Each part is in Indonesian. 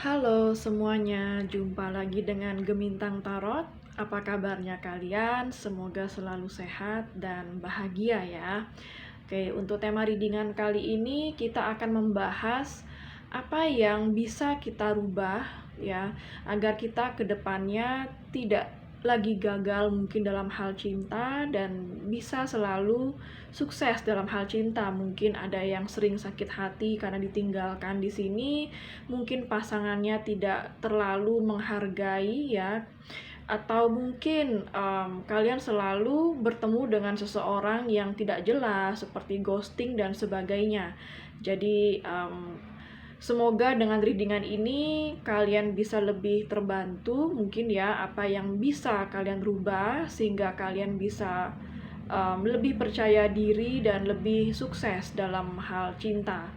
Halo semuanya, jumpa lagi dengan Gemintang Tarot. Apa kabarnya kalian? Semoga selalu sehat dan bahagia ya. Oke, untuk tema readingan kali ini kita akan membahas apa yang bisa kita rubah ya, agar kita kedepannya tidak lagi gagal mungkin dalam hal cinta dan bisa selalu sukses dalam hal cinta. Mungkin ada yang sering sakit hati karena ditinggalkan di sini, mungkin pasangannya tidak terlalu menghargai ya, atau mungkin kalian selalu bertemu dengan seseorang yang tidak jelas seperti ghosting dan sebagainya. Jadi semoga dengan readingan ini kalian bisa lebih terbantu mungkin ya, apa yang bisa kalian rubah sehingga kalian bisa lebih percaya diri dan lebih sukses dalam hal cinta.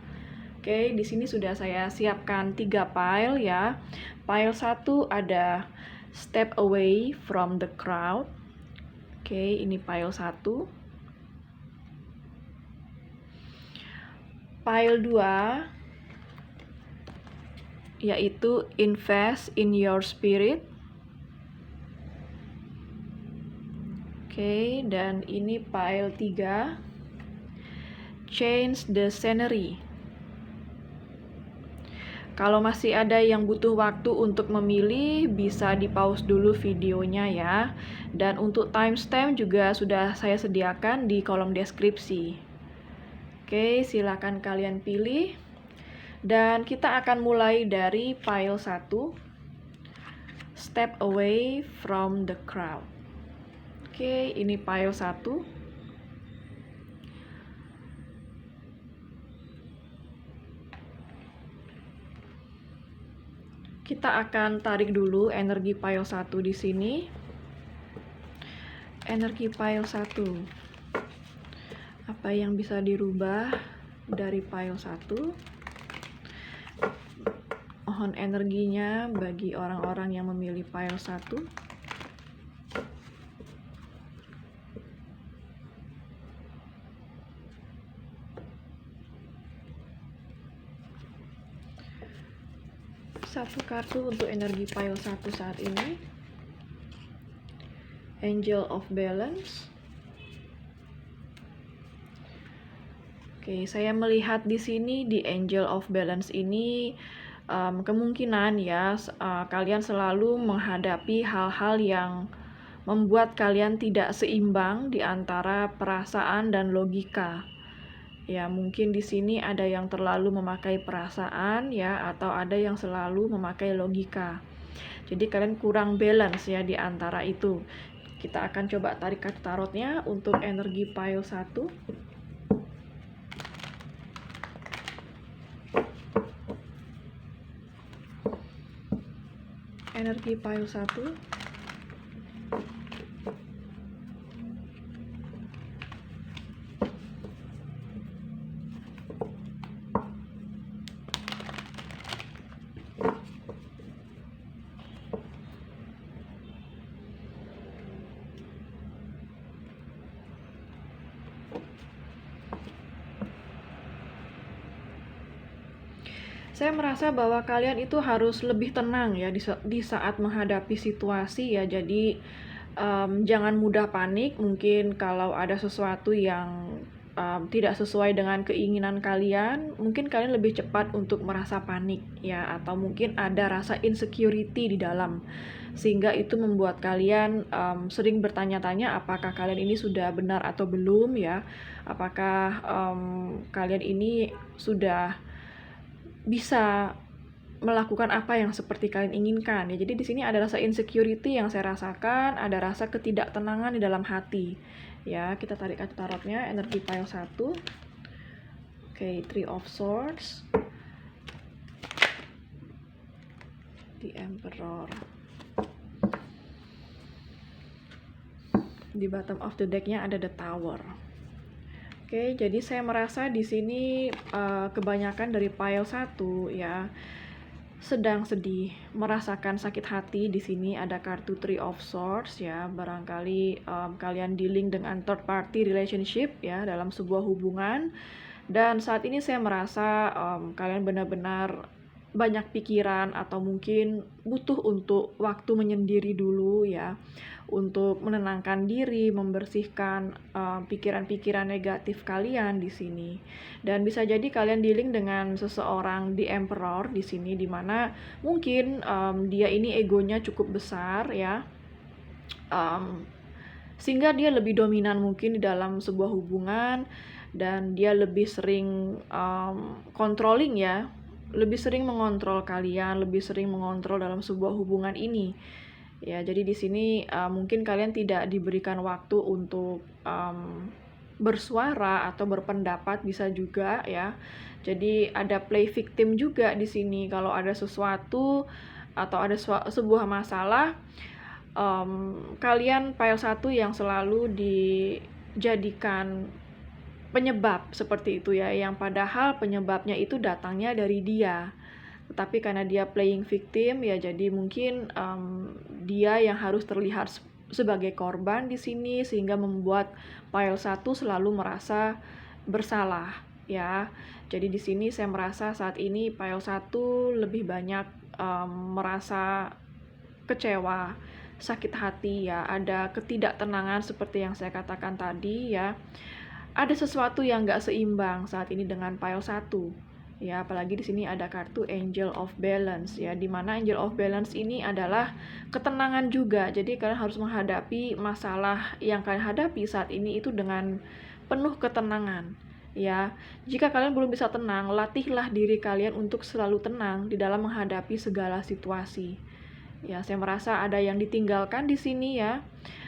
Oke, di sini sudah saya siapkan 3 pile ya. Pile 1 ada Step Away from the Crowd. Oke, ini pile 1. Pile 2 yaitu Invest in Your Spirit. Oke, dan ini pile 3 Change the Scenery. Kalau masih ada yang butuh waktu untuk memilih, bisa di-pause dulu videonya ya. Dan untuk timestamp juga sudah saya sediakan di kolom deskripsi. Oke, silakan kalian pilih. Dan kita akan mulai dari pile 1, Step Away from the Crowd. Oke, ini pile 1. Kita akan tarik dulu energi pile 1 di sini. Energi pile 1. Apa yang bisa dirubah dari pile 1? Mohon energinya bagi orang-orang yang memilih pile 1. Satu kartu untuk energi pile 1 saat ini. Angel of Balance. Oke, saya melihat di sini di Angel of Balance ini kemungkinan ya kalian selalu menghadapi hal-hal yang membuat kalian tidak seimbang di antara perasaan dan logika. Ya, mungkin di sini ada yang terlalu memakai perasaan ya, atau ada yang selalu memakai logika. Jadi kalian kurang balance ya di antara itu. Kita akan coba tarik kartu tarotnya untuk energi pile 1. Energi pile 1. Saya merasa bahwa kalian itu harus lebih tenang ya di saat menghadapi situasi ya. Jadi jangan mudah panik. Mungkin kalau ada sesuatu yang tidak sesuai dengan keinginan kalian, mungkin kalian lebih cepat untuk merasa panik ya, atau mungkin ada rasa insecurity di dalam, sehingga itu membuat kalian sering bertanya-tanya apakah kalian ini sudah benar atau belum ya, apakah kalian ini sudah bisa melakukan apa yang seperti kalian inginkan ya. Jadi di sini ada rasa insecurity yang saya rasakan, ada rasa ketidaktenangan di dalam hati. Ya, kita tarik kartu tarotnya, energi pile 1. Oke, Three of Swords. The Emperor. Di bottom of the deck-nya ada The Tower. Oke, jadi saya merasa di sini kebanyakan dari pile 1 ya sedang sedih, merasakan sakit hati. Di sini ada kartu Three of Swords ya, barangkali kalian dealing dengan third party relationship ya dalam sebuah hubungan. Dan saat ini saya merasa kalian benar-benar banyak pikiran atau mungkin butuh untuk waktu menyendiri dulu ya, untuk menenangkan diri, membersihkan pikiran-pikiran negatif kalian di sini. Dan bisa jadi kalian dealing dengan seseorang di Emperor di sini, dimana mungkin dia ini egonya cukup besar ya, sehingga dia lebih dominan mungkin di dalam sebuah hubungan, dan dia lebih sering controlling ya, lebih sering mengontrol kalian, lebih sering mengontrol dalam sebuah hubungan ini. Ya, jadi di sini mungkin kalian tidak diberikan waktu untuk bersuara atau berpendapat, bisa juga ya. Jadi ada play victim juga di sini. Kalau ada sesuatu atau ada sebuah masalah, kalian pile 1 yang selalu dijadikan penyebab seperti itu ya, yang padahal penyebabnya itu datangnya dari dia. Tetapi karena dia playing victim ya, jadi mungkin dia yang harus terlihat sebagai korban di sini, sehingga membuat pile 1 selalu merasa bersalah ya. Jadi di sini saya merasa saat ini pile 1 lebih banyak merasa kecewa, sakit hati ya, ada ketidaktenangan seperti yang saya katakan tadi ya. Ada sesuatu yang nggak seimbang saat ini dengan pile 1 ya, apalagi di sini ada kartu Angel of Balance ya, dimana Angel of Balance ini adalah ketenangan juga. Jadi kalian harus menghadapi masalah yang kalian hadapi saat ini itu dengan penuh ketenangan ya. Jika kalian belum bisa tenang, latihlah diri kalian untuk selalu tenang di dalam menghadapi segala situasi ya. Saya merasa ada yang ditinggalkan di sini ya,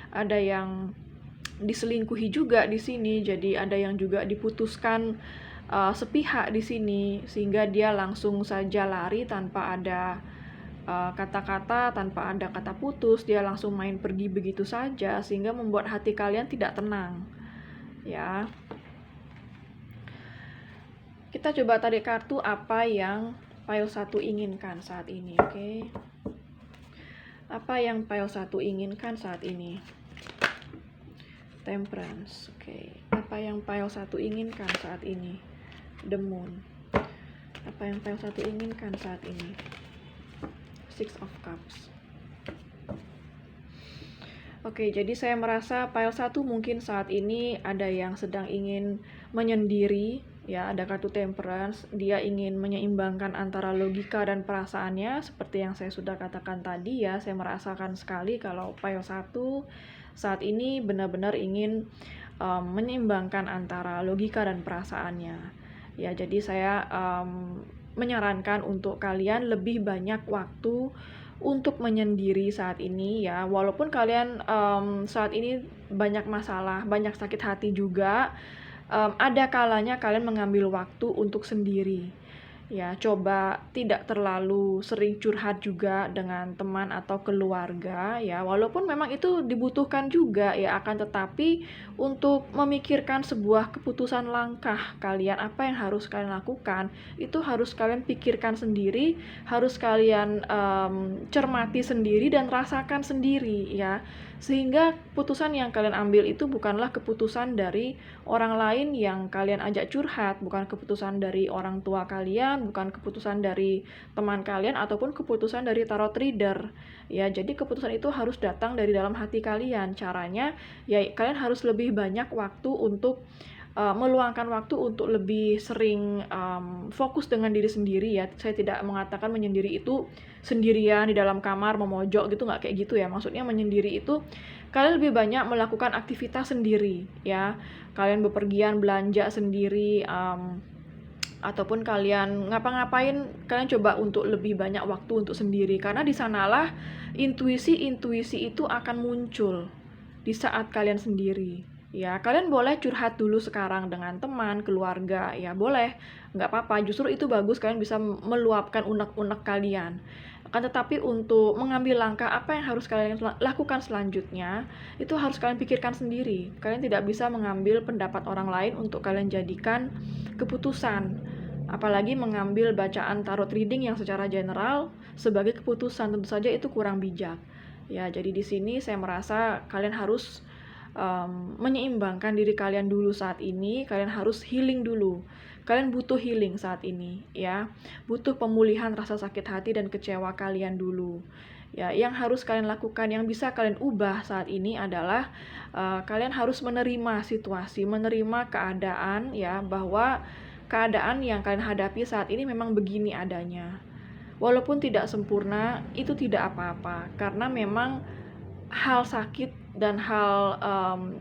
ada yang diselingkuhi juga di sini, jadi ada yang juga diputuskan sepihak di sini, sehingga dia langsung saja lari tanpa ada kata-kata, tanpa ada kata putus, dia langsung main pergi begitu saja, sehingga membuat hati kalian tidak tenang ya. Kita coba tarik kartu apa yang pile 1 inginkan saat ini, oke? Apa yang pile 1 inginkan saat ini? Temperance, oke. Apa yang pile 1 inginkan saat ini? The Moon. Apa yang pile 1 inginkan saat ini? Six of Cups. Oke, jadi saya merasa pile 1 mungkin saat ini ada yang sedang ingin menyendiri ya, ada kartu Temperance. Dia ingin menyeimbangkan antara logika dan perasaannya, seperti yang saya sudah katakan tadi ya. Saya merasakan sekali kalau pile 1 saat ini benar-benar ingin menyeimbangkan antara logika dan perasaannya ya. Jadi saya menyarankan untuk kalian lebih banyak waktu untuk menyendiri saat ini ya. Walaupun kalian saat ini banyak masalah, banyak sakit hati juga, ada kalanya kalian mengambil waktu untuk sendiri ya. Coba tidak terlalu sering curhat juga dengan teman atau keluarga ya, walaupun memang itu dibutuhkan juga ya, akan tetapi untuk memikirkan sebuah keputusan langkah kalian, apa yang harus kalian lakukan, itu harus kalian pikirkan sendiri, harus kalian cermati sendiri dan rasakan sendiri ya, sehingga keputusan yang kalian ambil itu bukanlah keputusan dari orang lain yang kalian ajak curhat, bukan keputusan dari orang tua kalian, bukan keputusan dari teman kalian, ataupun keputusan dari tarot reader ya. Jadi keputusan itu harus datang dari dalam hati kalian. Caranya ya, kalian harus lebih banyak waktu untuk meluangkan waktu untuk lebih sering fokus dengan diri sendiri ya. Saya tidak mengatakan menyendiri itu sendirian di dalam kamar memojok gitu, nggak kayak gitu ya. Maksudnya menyendiri itu kalian lebih banyak melakukan aktivitas sendiri ya. Kalian bepergian belanja sendiri, ataupun kalian ngapa-ngapain, kalian coba untuk lebih banyak waktu untuk sendiri, karena di sanalah intuisi-intuisi itu akan muncul di saat kalian sendiri ya. Kalian boleh curhat dulu sekarang dengan teman, keluarga ya, boleh, nggak apa-apa, justru itu bagus, kalian bisa meluapkan unek-unek kalian. Akan tetapi untuk mengambil langkah apa yang harus kalian lakukan selanjutnya, itu harus kalian pikirkan sendiri. Kalian tidak bisa mengambil pendapat orang lain untuk kalian jadikan keputusan, apalagi mengambil bacaan tarot reading yang secara general sebagai keputusan. Tentu saja itu kurang bijak ya. Jadi di sini saya merasa kalian harus menyeimbangkan diri kalian dulu saat ini. Kalian harus healing dulu. Kalian butuh healing saat ini, ya. Butuh pemulihan rasa sakit hati dan kecewa kalian dulu. Ya, yang harus kalian lakukan, yang bisa kalian ubah saat ini adalah kalian harus menerima situasi, menerima keadaan, ya, bahwa keadaan yang kalian hadapi saat ini memang begini adanya. Walaupun tidak sempurna, itu tidak apa-apa, karena memang hal sakit dan hal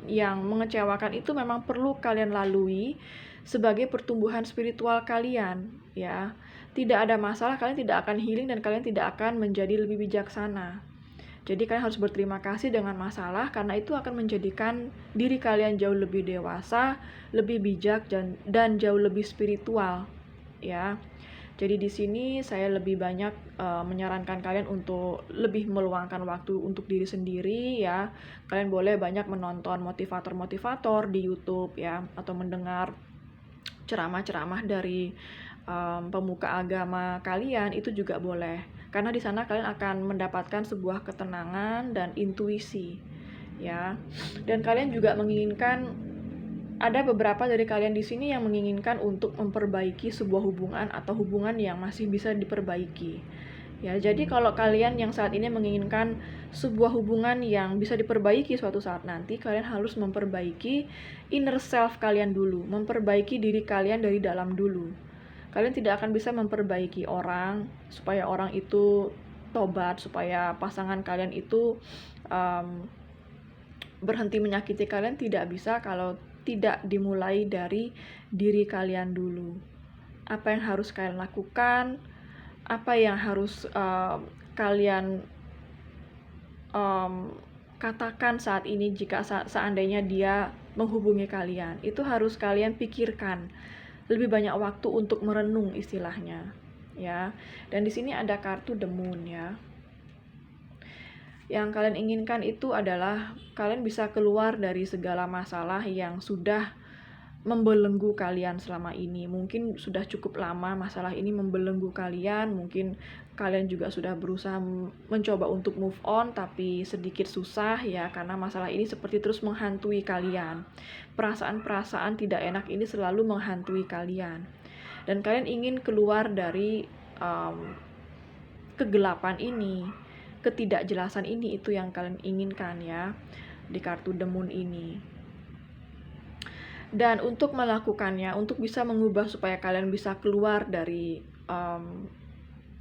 yang mengecewakan itu memang perlu kalian lalui sebagai pertumbuhan spiritual kalian, ya. Tidak ada masalah, kalian tidak akan healing dan kalian tidak akan menjadi lebih bijaksana. Jadi kalian harus berterima kasih dengan masalah, karena itu akan menjadikan diri kalian jauh lebih dewasa, lebih bijak, dan jauh lebih spiritual, ya. Jadi di sini saya lebih banyak menyarankan kalian untuk lebih meluangkan waktu untuk diri sendiri, ya. Kalian boleh banyak menonton motivator-motivator di YouTube, ya, atau mendengar ceramah-ceramah dari pemuka agama kalian, itu juga boleh. Karena di sana kalian akan mendapatkan sebuah ketenangan dan intuisi, ya. Dan kalian juga menginginkan, ada beberapa dari kalian di sini yang menginginkan untuk memperbaiki sebuah hubungan atau hubungan yang masih bisa diperbaiki. Ya, jadi kalau kalian yang saat ini menginginkan sebuah hubungan yang bisa diperbaiki suatu saat nanti, kalian harus memperbaiki inner self kalian dulu, memperbaiki diri kalian dari dalam dulu. Kalian tidak akan bisa memperbaiki orang supaya orang itu tobat, supaya pasangan kalian itu berhenti menyakiti kalian, tidak bisa kalau tidak dimulai dari diri kalian dulu. Apa yang harus kalian lakukan? Apa yang harus kalian katakan saat ini jika seandainya dia menghubungi kalian? Itu harus kalian pikirkan. Lebih banyak waktu untuk merenung istilahnya, ya. Dan di sini ada kartu The Moon, ya. Yang kalian inginkan itu adalah kalian bisa keluar dari segala masalah yang sudah membelenggu kalian selama ini. Mungkin sudah cukup lama masalah ini membelenggu kalian. Mungkin kalian juga sudah berusaha mencoba untuk move on, tapi sedikit susah, ya, karena masalah ini seperti terus menghantui kalian. Perasaan-perasaan tidak enak ini selalu menghantui kalian. Dan kalian ingin keluar dari kegelapan ini, ketidakjelasan ini, itu yang kalian inginkan, ya, di kartu The Moon ini. Dan untuk melakukannya, untuk bisa mengubah supaya kalian bisa keluar dari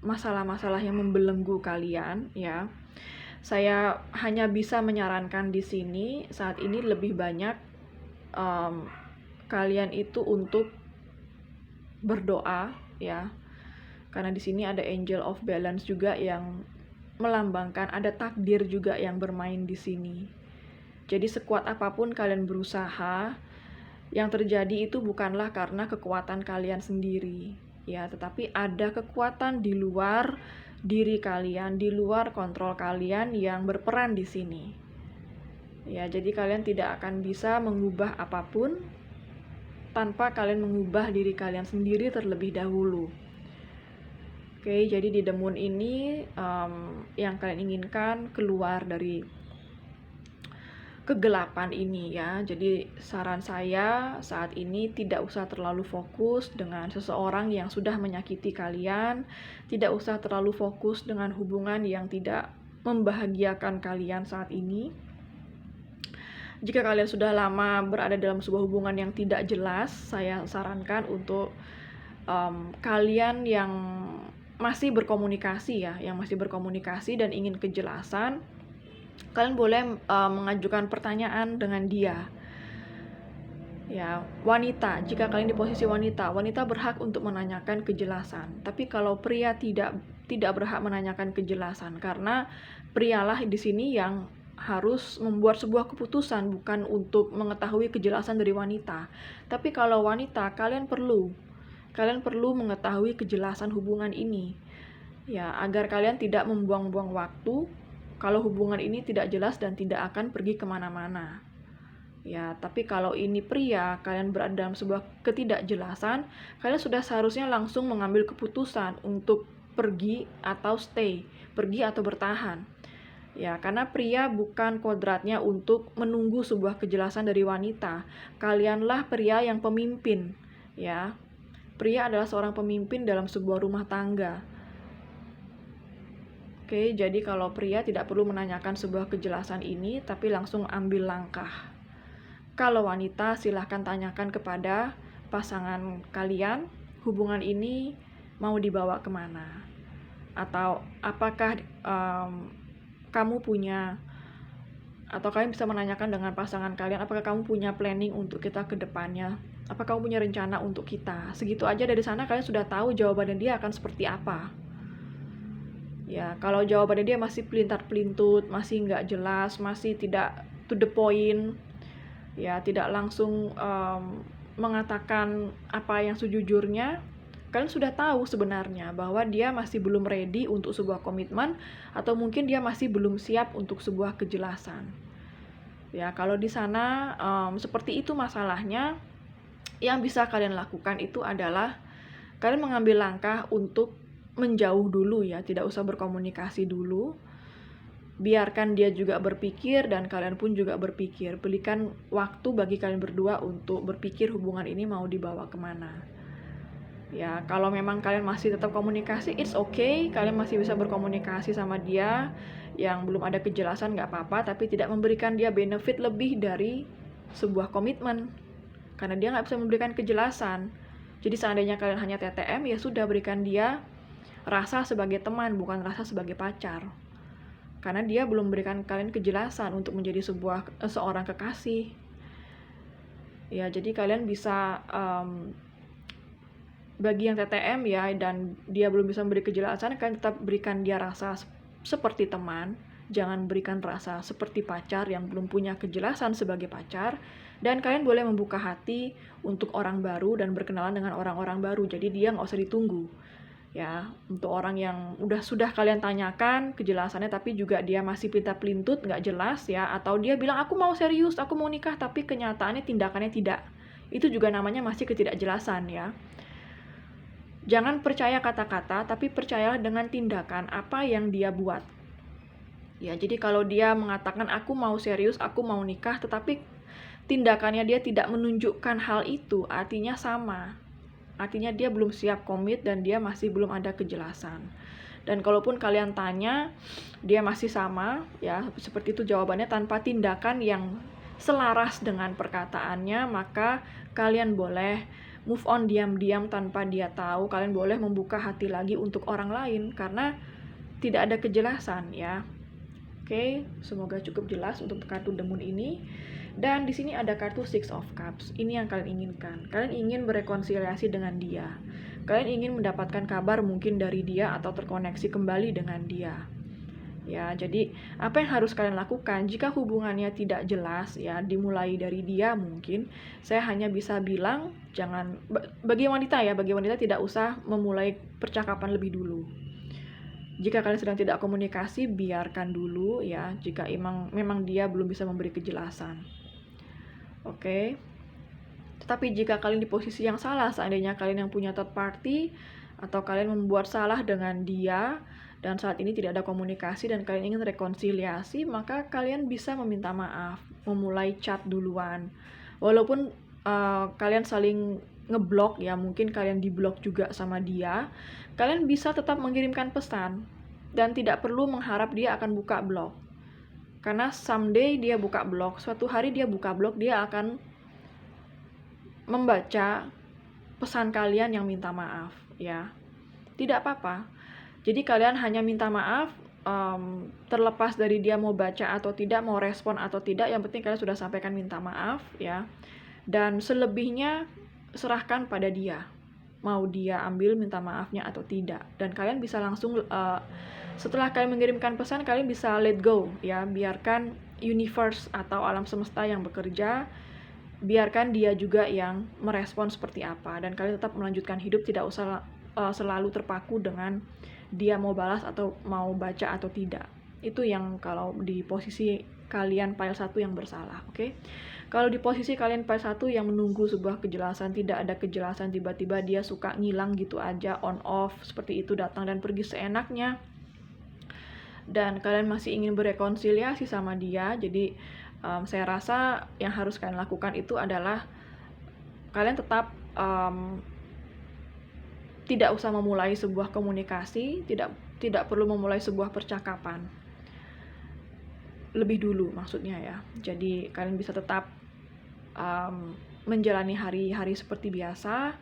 masalah-masalah yang membelenggu kalian, ya, saya hanya bisa menyarankan di sini saat ini lebih banyak kalian itu untuk berdoa, ya, karena di sini ada Angel of Balance juga yang melambangkan ada takdir juga yang bermain di sini. Jadi sekuat apapun kalian berusaha, yang terjadi itu bukanlah karena kekuatan kalian sendiri, ya, tetapi ada kekuatan di luar diri kalian, di luar kontrol kalian yang berperan di sini. Ya, jadi kalian tidak akan bisa mengubah apapun tanpa kalian mengubah diri kalian sendiri terlebih dahulu. Oke, jadi di The Moon ini yang kalian inginkan keluar dari kegelapan ini, ya. Jadi saran saya saat ini tidak usah terlalu fokus dengan seseorang yang sudah menyakiti kalian, tidak usah terlalu fokus dengan hubungan yang tidak membahagiakan kalian saat ini. Jika kalian sudah lama berada dalam sebuah hubungan yang tidak jelas, saya sarankan untuk kalian yang masih berkomunikasi, ya, yang masih berkomunikasi dan ingin kejelasan, kalian boleh mengajukan pertanyaan dengan dia, ya. Wanita, jika kalian di posisi wanita berhak untuk menanyakan kejelasan. Tapi kalau pria tidak berhak menanyakan kejelasan, karena prialah di sini yang harus membuat sebuah keputusan, bukan untuk mengetahui kejelasan dari wanita. Tapi kalau wanita, kalian perlu mengetahui kejelasan hubungan ini, ya, agar kalian tidak membuang-buang waktu kalau hubungan ini tidak jelas dan tidak akan pergi kemana-mana, ya. Tapi kalau ini pria, kalian berada dalam sebuah ketidakjelasan, kalian sudah seharusnya langsung mengambil keputusan untuk pergi atau stay, pergi atau bertahan, Ya, karena pria bukan kodratnya untuk menunggu sebuah kejelasan dari wanita. Kalianlah pria yang pemimpin, ya. Pria adalah seorang pemimpin dalam sebuah rumah tangga. Oke, jadi kalau pria tidak perlu menanyakan sebuah kejelasan ini, tapi langsung ambil langkah. Kalau wanita, silahkan tanyakan kepada pasangan kalian, hubungan ini mau dibawa kemana? Atau apakah kamu punya, atau kalian bisa menanyakan dengan pasangan kalian, apakah kamu punya planning untuk kita ke depannya? Apakah kamu punya rencana untuk kita? Segitu aja dari sana kalian sudah tahu jawabannya dia akan seperti apa. Ya, kalau jawabannya dia masih pelintar-pelintut, masih nggak jelas, masih tidak to the point, ya tidak langsung mengatakan apa yang sejujurnya, kalian sudah tahu sebenarnya bahwa dia masih belum ready untuk sebuah komitmen, atau mungkin dia masih belum siap untuk sebuah kejelasan. Ya, kalau di sana seperti itu masalahnya, yang bisa kalian lakukan itu adalah kalian mengambil langkah untuk menjauh dulu ya, tidak usah berkomunikasi dulu. Biarkan dia juga berpikir dan kalian pun juga berpikir. Berikan waktu bagi kalian berdua untuk berpikir hubungan ini mau dibawa kemana. Ya, kalau memang kalian masih tetap komunikasi, it's okay. Kalian masih bisa berkomunikasi sama dia. Yang belum ada kejelasan nggak apa-apa, tapi tidak memberikan dia benefit lebih dari sebuah komitmen. Karena dia nggak bisa memberikan kejelasan. Jadi seandainya kalian hanya TTM, ya sudah, berikan dia rasa sebagai teman, bukan rasa sebagai pacar. Karena dia belum memberikan kalian kejelasan untuk menjadi seorang kekasih. Ya, jadi kalian bisa bagi yang TTM ya, dan dia belum bisa memberi kejelasan, kalian tetap berikan dia rasa seperti teman. Jangan berikan rasa seperti pacar yang belum punya kejelasan sebagai pacar. Dan kalian boleh membuka hati untuk orang baru dan berkenalan dengan orang-orang baru. Jadi dia nggak usah ditunggu. Ya, untuk orang yang sudah kalian tanyakan kejelasannya tapi juga dia masih pelintar-pelintut, nggak jelas ya, atau dia bilang aku mau serius, aku mau nikah, tapi kenyataannya tindakannya tidak, itu juga namanya masih ketidakjelasan ya. Jangan percaya kata-kata, tapi percayalah dengan tindakan apa yang dia buat. Ya, jadi kalau dia mengatakan aku mau serius, aku mau nikah, tetapi tindakannya dia tidak menunjukkan hal itu, artinya sama. Artinya dia belum siap komit dan dia masih belum ada kejelasan. Dan kalaupun kalian tanya, dia masih sama, ya seperti itu jawabannya tanpa tindakan yang selaras dengan perkataannya, maka kalian boleh move on diam-diam tanpa dia tahu. Kalian boleh membuka hati lagi untuk orang lain karena tidak ada kejelasan ya. Oke, semoga cukup jelas untuk kartu The Moon ini. Dan di sini ada kartu Six of Cups. Ini yang kalian inginkan. Kalian ingin berrekonsiliasi dengan dia. Kalian ingin mendapatkan kabar mungkin dari dia atau terkoneksi kembali dengan dia. Ya, jadi apa yang harus kalian lakukan jika hubungannya tidak jelas ya, dimulai dari dia mungkin. Saya hanya bisa bilang jangan, bagi wanita tidak usah memulai percakapan lebih dulu. Jika kalian sedang tidak komunikasi, biarkan dulu ya, jika memang dia belum bisa memberi kejelasan. Oke. Tetapi jika kalian di posisi yang salah, seandainya kalian yang punya third party, atau kalian membuat salah dengan dia, dan saat ini tidak ada komunikasi dan kalian ingin rekonsiliasi, maka kalian bisa meminta maaf, memulai chat duluan. Walaupun kalian saling ngeblok ya, mungkin kalian diblok juga sama dia, kalian bisa tetap mengirimkan pesan dan tidak perlu mengharap dia akan buka blog. Karena someday dia buka blog, suatu hari dia buka blog, dia akan membaca pesan kalian yang minta maaf ya. Tidak apa-apa. Jadi kalian hanya minta maaf, terlepas dari dia mau baca atau tidak, mau respon atau tidak, yang penting kalian sudah sampaikan minta maaf ya. Dan selebihnya serahkan pada dia, mau dia ambil minta maafnya atau tidak. Dan kalian bisa langsung setelah kalian mengirimkan pesan, kalian bisa let go ya, biarkan universe atau alam semesta yang bekerja, biarkan dia juga yang merespon seperti apa, dan kalian tetap melanjutkan hidup, tidak usah selalu terpaku dengan dia mau balas atau mau baca atau tidak. Itu yang kalau di posisi kalian pile 1 yang bersalah, oke? Kalau di posisi kalian pile 1 yang menunggu sebuah kejelasan, tidak ada kejelasan, tiba-tiba dia suka ngilang gitu aja, on off seperti itu, datang dan pergi seenaknya. dan kalian masih ingin berrekonsiliasi sama dia. Jadi saya rasa yang harus kalian lakukan itu adalah kalian tetap tidak usah memulai sebuah komunikasi, tidak perlu memulai sebuah percakapan lebih dulu maksudnya ya. Jadi kalian bisa tetap menjalani hari-hari seperti biasa.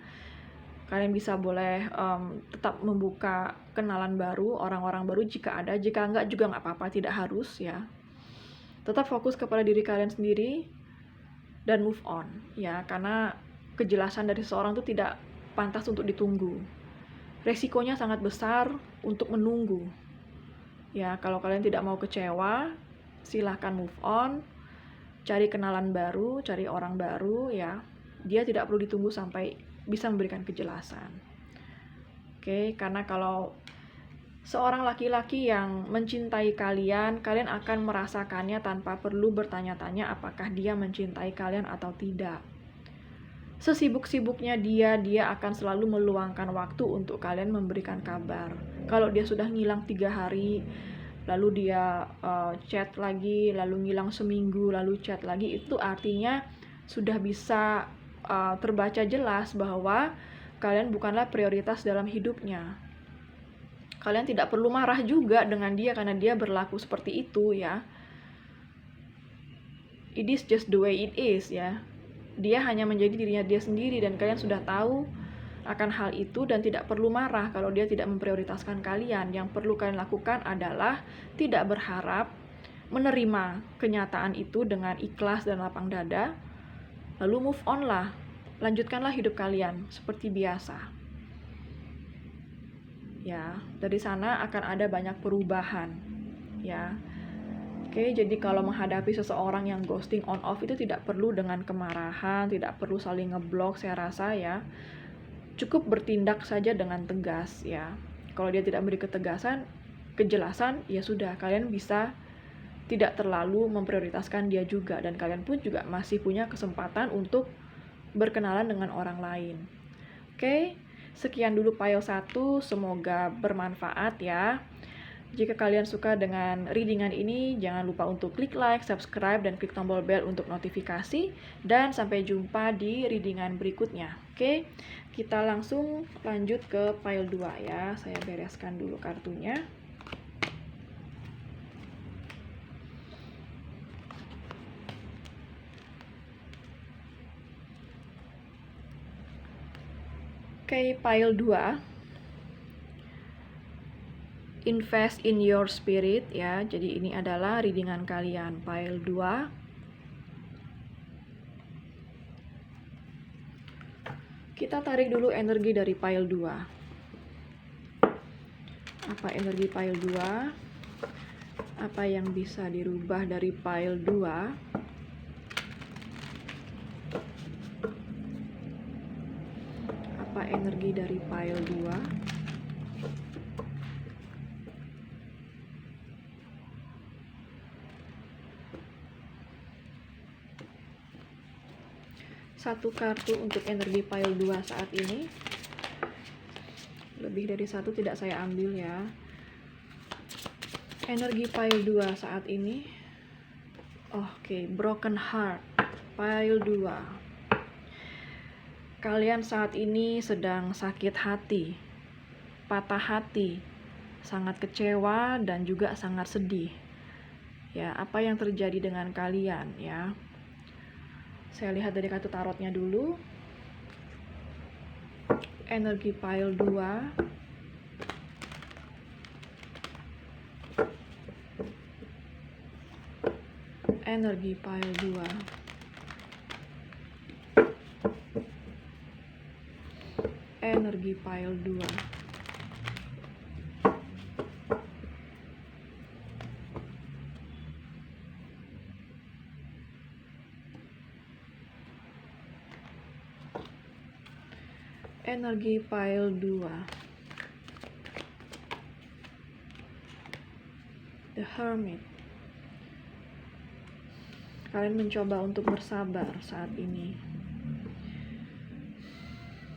Kalian bisa boleh tetap membuka kenalan baru, orang-orang baru jika ada, jika enggak juga nggak apa-apa, tidak harus ya. Tetap fokus kepada diri kalian sendiri dan move on ya, karena kejelasan dari seseorang itu tidak pantas untuk ditunggu. Resikonya sangat besar untuk menunggu. Ya, kalau kalian tidak mau kecewa, silahkan move on, cari kenalan baru, cari orang baru ya. Dia tidak perlu ditunggu sampai bisa memberikan kejelasan. Oke, karena kalau seorang laki-laki yang mencintai kalian, kalian akan merasakannya tanpa perlu bertanya-tanya apakah dia mencintai kalian atau tidak. Sesibuk-sibuknya dia akan selalu meluangkan waktu untuk kalian memberikan kabar. Kalau dia sudah ngilang 3 hari, lalu dia chat lagi, lalu ngilang seminggu, lalu chat lagi, itu artinya sudah bisa terbaca jelas bahwa kalian bukanlah prioritas dalam hidupnya. Kalian tidak perlu marah juga dengan dia karena dia berlaku seperti itu ya. It is just the way it is ya. Dia hanya menjadi dirinya dia sendiri dan kalian sudah tahu akan hal itu dan tidak perlu marah kalau dia tidak memprioritaskan kalian. Yang perlu kalian lakukan adalah tidak berharap, menerima kenyataan itu dengan ikhlas dan lapang dada, lalu move on lah, lanjutkanlah hidup kalian seperti biasa. Ya, dari sana akan ada banyak perubahan. Ya. Oke, jadi kalau menghadapi seseorang yang ghosting on off itu tidak perlu dengan kemarahan, tidak perlu saling ngeblok, saya rasa ya. Cukup bertindak saja dengan tegas ya. Kalau dia tidak memberi kejelasan, ya sudah, kalian bisa tidak terlalu memprioritaskan dia juga, dan kalian pun juga masih punya kesempatan untuk berkenalan dengan orang lain. Oke, sekian dulu file 1, semoga bermanfaat ya. Jika kalian suka dengan readingan ini, jangan lupa untuk klik like, subscribe, dan klik tombol bell untuk notifikasi. Dan sampai jumpa di readingan berikutnya. Oke, kita langsung lanjut ke file 2 ya. Saya bereskan dulu kartunya. Oke, file 2. Invest in your spirit ya. Jadi ini adalah readingan kalian file 2. Kita tarik dulu energi dari file 2. Apa energi file 2? Apa yang bisa dirubah dari file 2? Apa energi dari file 2? Satu kartu untuk energi file 2 saat ini. Lebih dari satu tidak saya ambil ya. Energi file 2 saat ini. Oke, broken heart. File 2. Kalian saat ini sedang sakit hati, patah hati, sangat kecewa dan juga sangat sedih. Ya, apa yang terjadi dengan kalian ya? Saya lihat dari kartu tarotnya dulu. Energi file 2. Energi file 2. Energi file 2. Energi file 2. The Hermit. Kalian mencoba untuk bersabar saat ini.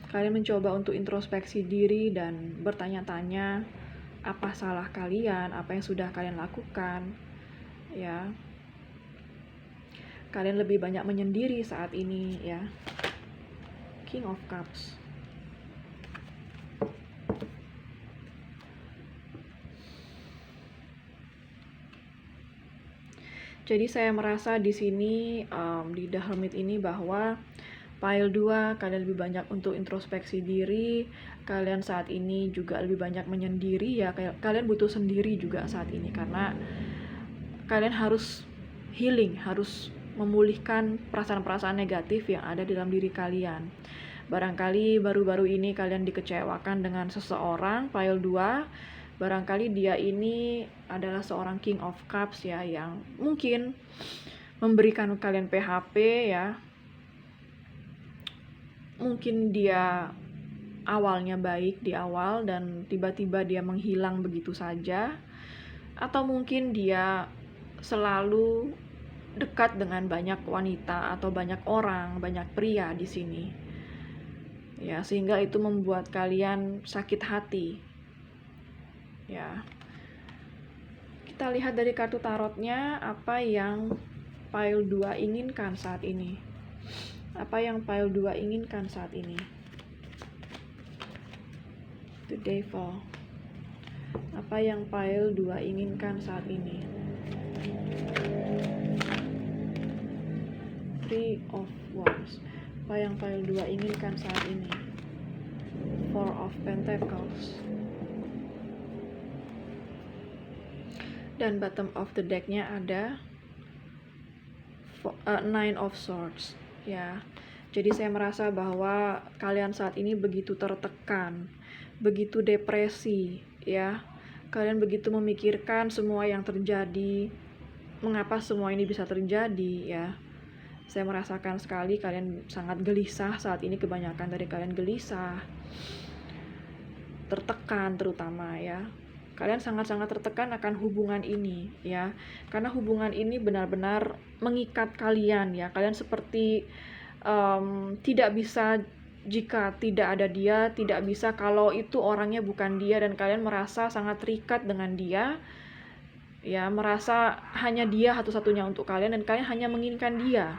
Kalian mencoba untuk introspeksi diri dan bertanya-tanya apa salah kalian, apa yang sudah kalian lakukan, ya. Kalian lebih banyak menyendiri saat ini, ya. King of Cups. Jadi saya merasa di sini di The Hermit ini bahwa pile 2 kalian lebih banyak untuk introspeksi diri, kalian saat ini juga lebih banyak menyendiri, ya. Kalian butuh sendiri juga saat ini karena kalian harus healing, harus memulihkan perasaan-perasaan negatif yang ada di dalam diri kalian. Barangkali baru-baru ini kalian dikecewakan dengan seseorang, pile 2. Barangkali dia ini adalah seorang King of Cups, ya, yang mungkin memberikan kalian PHP, ya. Mungkin dia awalnya baik di awal dan tiba-tiba dia menghilang begitu saja. Atau mungkin dia selalu dekat dengan banyak wanita atau banyak orang, banyak pria di sini. Ya, sehingga itu membuat kalian sakit hati. Ya. Kita lihat dari kartu tarotnya apa yang pile 2 inginkan saat ini. Apa yang pile 2 inginkan saat ini? The Devil. Apa yang pile 2 inginkan saat ini? Three of Wands. Apa yang pile 2 inginkan saat ini? Four of Pentacles. Dan bottom of the deck-nya ada Nine of Swords, ya. Jadi saya merasa bahwa kalian saat ini begitu tertekan, begitu depresi, ya. Kalian begitu memikirkan semua yang terjadi, mengapa semua ini bisa terjadi, ya. Saya merasakan sekali kalian sangat gelisah saat ini, kebanyakan dari kalian gelisah, tertekan terutama, ya. Kalian sangat-sangat tertekan akan hubungan ini, ya. Karena hubungan ini benar-benar mengikat kalian, ya. Kalian seperti tidak bisa jika tidak ada dia, tidak bisa kalau itu orangnya bukan dia, dan kalian merasa sangat terikat dengan dia, ya. Merasa hanya dia satu-satunya untuk kalian dan kalian hanya menginginkan dia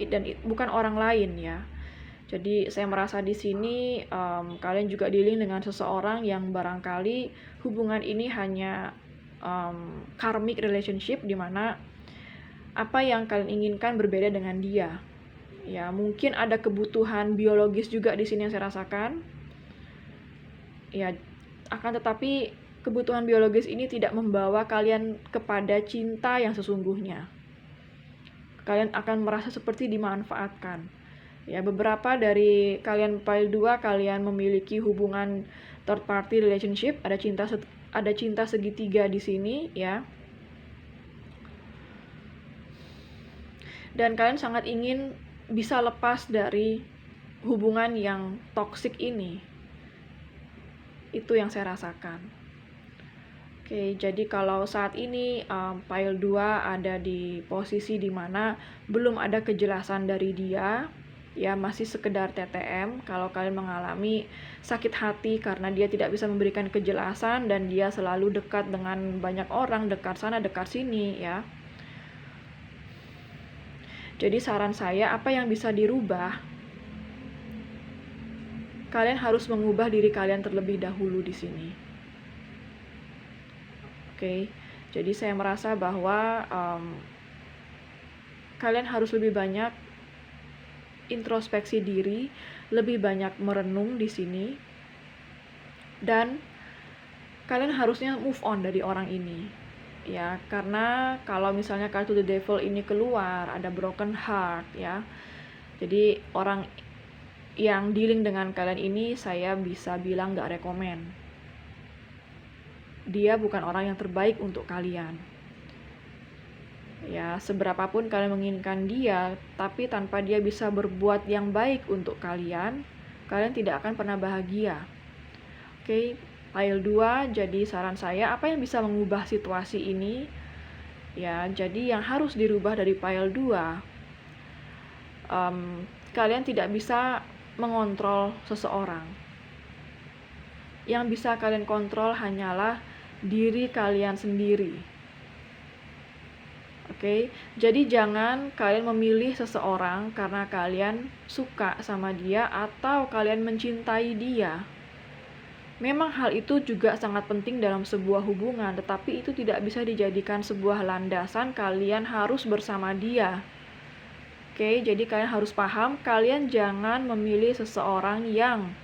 dan bukan orang lain, ya. Jadi saya merasa di sini kalian juga dealing dengan seseorang yang barangkali hubungan ini hanya karmic relationship, di mana apa yang kalian inginkan berbeda dengan dia. Ya, mungkin ada kebutuhan biologis juga di sini yang saya rasakan. Ya, akan tetapi kebutuhan biologis ini tidak membawa kalian kepada cinta yang sesungguhnya. Kalian akan merasa seperti dimanfaatkan. Ya, beberapa dari kalian pile 2 kalian memiliki hubungan third party relationship, ada cinta segitiga di sini, ya. Dan kalian sangat ingin bisa lepas dari hubungan yang toksik ini. Itu yang saya rasakan. Oke, jadi kalau saat ini pile 2 ada di posisi dimana belum ada kejelasan dari dia, ya, masih sekedar TTM. Kalau kalian mengalami sakit hati karena dia tidak bisa memberikan kejelasan dan dia selalu dekat dengan banyak orang, dekat sana, dekat sini, ya. Jadi saran saya, apa yang bisa dirubah, kalian harus mengubah diri kalian terlebih dahulu di sini. Oke, jadi saya merasa bahwa kalian harus lebih banyak introspeksi diri, lebih banyak merenung di sini, dan kalian harusnya move on dari orang ini, ya. Karena kalau misalnya kartu The Devil ini keluar, ada broken heart, ya. Jadi orang yang dealing dengan kalian ini saya bisa bilang gak rekomen. Dia bukan orang yang terbaik untuk kalian. Ya, seberapapun kalian menginginkan dia, tapi tanpa dia bisa berbuat yang baik untuk kalian, kalian tidak akan pernah bahagia. Oke, pile 2, jadi saran saya, apa yang bisa mengubah situasi ini? Ya, jadi yang harus dirubah dari pile 2, kalian tidak bisa mengontrol seseorang. Yang bisa kalian kontrol hanyalah diri kalian sendiri. Oke, jadi jangan kalian memilih seseorang karena kalian suka sama dia atau kalian mencintai dia. Memang hal itu juga sangat penting dalam sebuah hubungan, tetapi itu tidak bisa dijadikan sebuah landasan kalian harus bersama dia. Oke, jadi kalian harus paham, kalian jangan memilih seseorang yang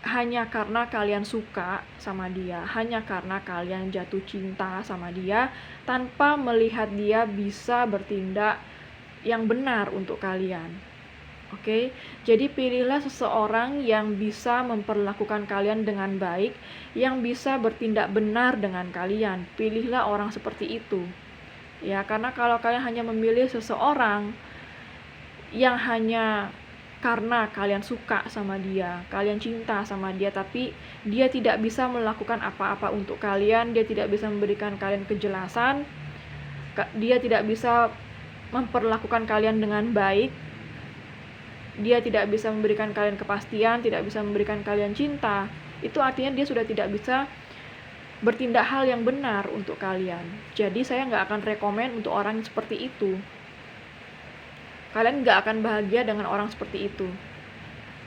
hanya karena kalian suka sama dia, hanya karena kalian jatuh cinta sama dia, tanpa melihat dia bisa bertindak yang benar untuk kalian. Oke, jadi pilihlah seseorang yang bisa memperlakukan kalian dengan baik, yang bisa bertindak benar dengan kalian. Pilihlah orang seperti itu. Ya, karena kalau kalian hanya memilih seseorang yang hanya karena kalian suka sama dia, kalian cinta sama dia, tapi dia tidak bisa melakukan apa-apa untuk kalian, dia tidak bisa memberikan kalian kejelasan, dia tidak bisa memperlakukan kalian dengan baik, dia tidak bisa memberikan kalian kepastian, tidak bisa memberikan kalian cinta, itu artinya dia sudah tidak bisa bertindak hal yang benar untuk kalian. Jadi saya nggak akan rekomen untuk orang seperti itu. Kalian nggak akan bahagia dengan orang seperti itu.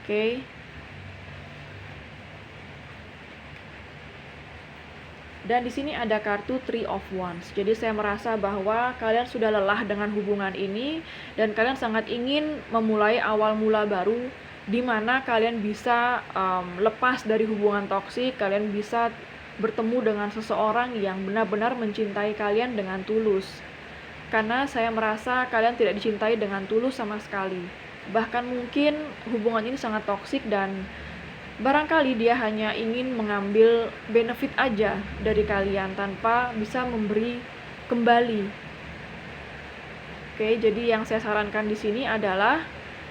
Oke? Dan di sini ada kartu Three of Wands. Jadi saya merasa bahwa kalian sudah lelah dengan hubungan ini dan kalian sangat ingin memulai awal mula baru di mana kalian bisa lepas dari hubungan toksik, kalian bisa bertemu dengan seseorang yang benar-benar mencintai kalian dengan tulus. Karena saya merasa kalian tidak dicintai dengan tulus sama sekali. Bahkan mungkin hubungan ini sangat toksik dan barangkali dia hanya ingin mengambil benefit aja dari kalian tanpa bisa memberi kembali. Oke, jadi yang saya sarankan di sini adalah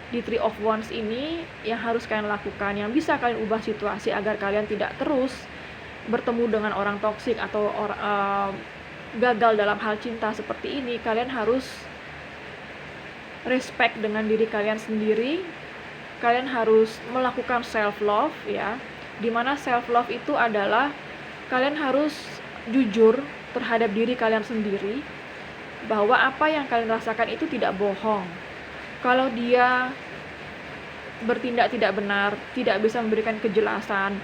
di Three of Wands ini yang harus kalian lakukan, yang bisa kalian ubah situasi agar kalian tidak terus bertemu dengan orang toksik atau gagal dalam hal cinta seperti ini. Kalian harus respect dengan diri kalian sendiri. Kalian harus melakukan self love ya. Dimana self love itu adalah kalian harus jujur terhadap diri kalian sendiri bahwa apa yang kalian rasakan itu tidak bohong. Kalau dia bertindak tidak benar, tidak bisa memberikan kejelasan,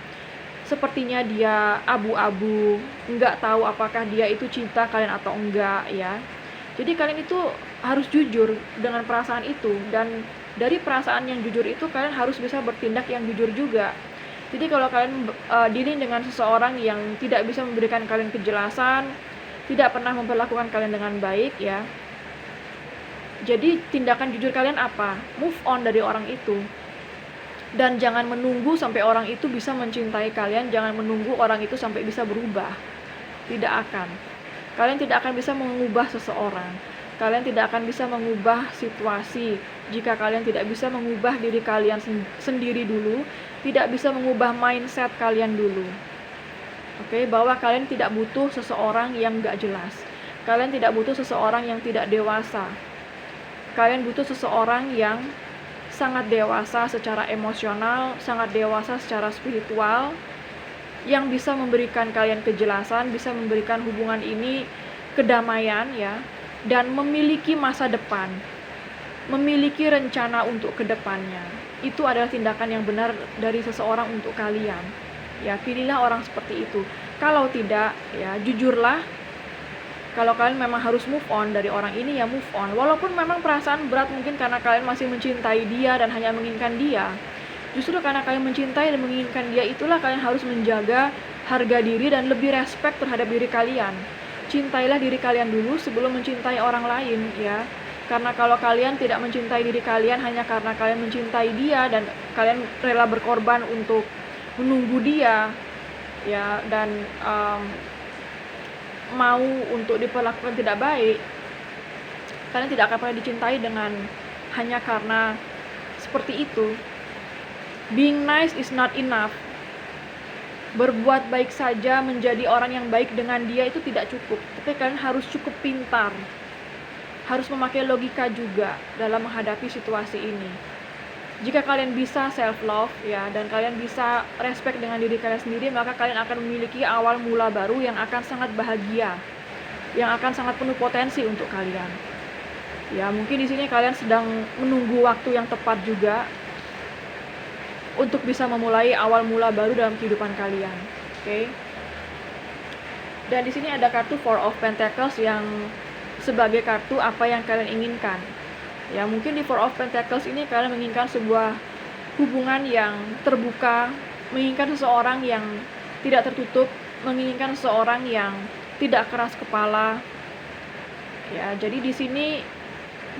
sepertinya dia abu-abu, nggak tahu apakah dia itu cinta kalian atau enggak ya. Jadi kalian itu harus jujur dengan perasaan itu, dan dari perasaan yang jujur itu kalian harus bisa bertindak yang jujur juga. Jadi kalau kalian dealing dengan seseorang yang tidak bisa memberikan kalian kejelasan, tidak pernah memperlakukan kalian dengan baik ya, jadi tindakan jujur kalian apa? Move on dari orang itu. Dan jangan menunggu sampai orang itu bisa mencintai kalian, jangan menunggu orang itu sampai bisa berubah. Tidak akan. Kalian tidak akan bisa mengubah seseorang. Kalian tidak akan bisa mengubah situasi jika kalian tidak bisa mengubah diri kalian sendiri dulu, tidak bisa mengubah mindset kalian dulu. Oke, bahwa kalian tidak butuh seseorang yang gak jelas. Kalian tidak butuh seseorang yang tidak dewasa. Kalian butuh seseorang yang sangat dewasa secara emosional, sangat dewasa secara spiritual, yang bisa memberikan kalian kejelasan, bisa memberikan hubungan ini kedamaian ya, dan memiliki masa depan, memiliki rencana untuk kedepannya. Itu adalah tindakan yang benar dari seseorang untuk kalian. Ya, pilihlah orang seperti itu. Kalau tidak, ya jujurlah. Kalau kalian memang harus move on dari orang ini, ya move on. Walaupun memang perasaan berat mungkin karena kalian masih mencintai dia dan hanya menginginkan dia. Justru karena kalian mencintai dan menginginkan dia, itulah kalian harus menjaga harga diri dan lebih respect terhadap diri kalian. Cintailah diri kalian dulu sebelum mencintai orang lain ya. Karena kalau kalian tidak mencintai diri kalian hanya karena kalian mencintai dia dan kalian rela berkorban untuk menunggu dia ya, dan mau untuk diperlakukan tidak baik, kalian tidak akan pernah dicintai dengan hanya karena seperti itu. Being nice is not enough. Berbuat baik saja, menjadi orang yang baik dengan dia itu tidak cukup. Tapi kalian harus cukup pintar, harus memakai logika juga dalam menghadapi situasi ini. Jika kalian bisa self love ya, dan kalian bisa respect dengan diri kalian sendiri, maka kalian akan memiliki awal mula baru yang akan sangat bahagia, yang akan sangat penuh potensi untuk kalian. Ya, mungkin di sini kalian sedang menunggu waktu yang tepat juga untuk bisa memulai awal mula baru dalam kehidupan kalian. Oke. Dan di sini ada kartu Four of Pentacles yang sebagai kartu apa yang kalian inginkan. Ya, mungkin di Four of Pentacles ini kalian menginginkan sebuah hubungan yang terbuka, menginginkan seseorang yang tidak tertutup, menginginkan seseorang yang tidak keras kepala. Ya, jadi di sini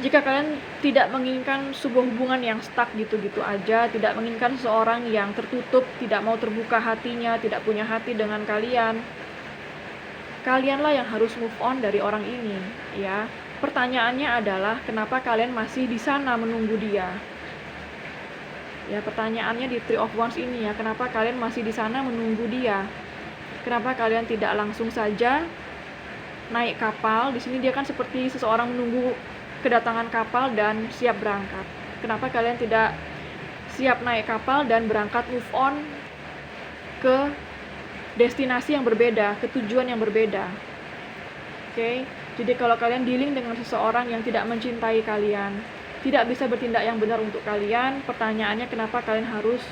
jika kalian tidak menginginkan sebuah hubungan yang stuck gitu-gitu aja, tidak menginginkan seseorang yang tertutup, tidak mau terbuka hatinya, tidak punya hati dengan kalian, kalianlah yang harus move on dari orang ini, ya. Pertanyaannya adalah kenapa kalian masih di sana menunggu dia? Ya, pertanyaannya di Three of Wands ini ya, kenapa kalian masih di sana menunggu dia? Kenapa kalian tidak langsung saja naik kapal? Di sini dia kan seperti seseorang menunggu kedatangan kapal dan siap berangkat. Kenapa kalian tidak siap naik kapal dan berangkat move on ke destinasi yang berbeda, ke tujuan yang berbeda? Oke. Jadi kalau kalian dealing dengan seseorang yang tidak mencintai kalian, tidak bisa bertindak yang benar untuk kalian, pertanyaannya kenapa kalian harus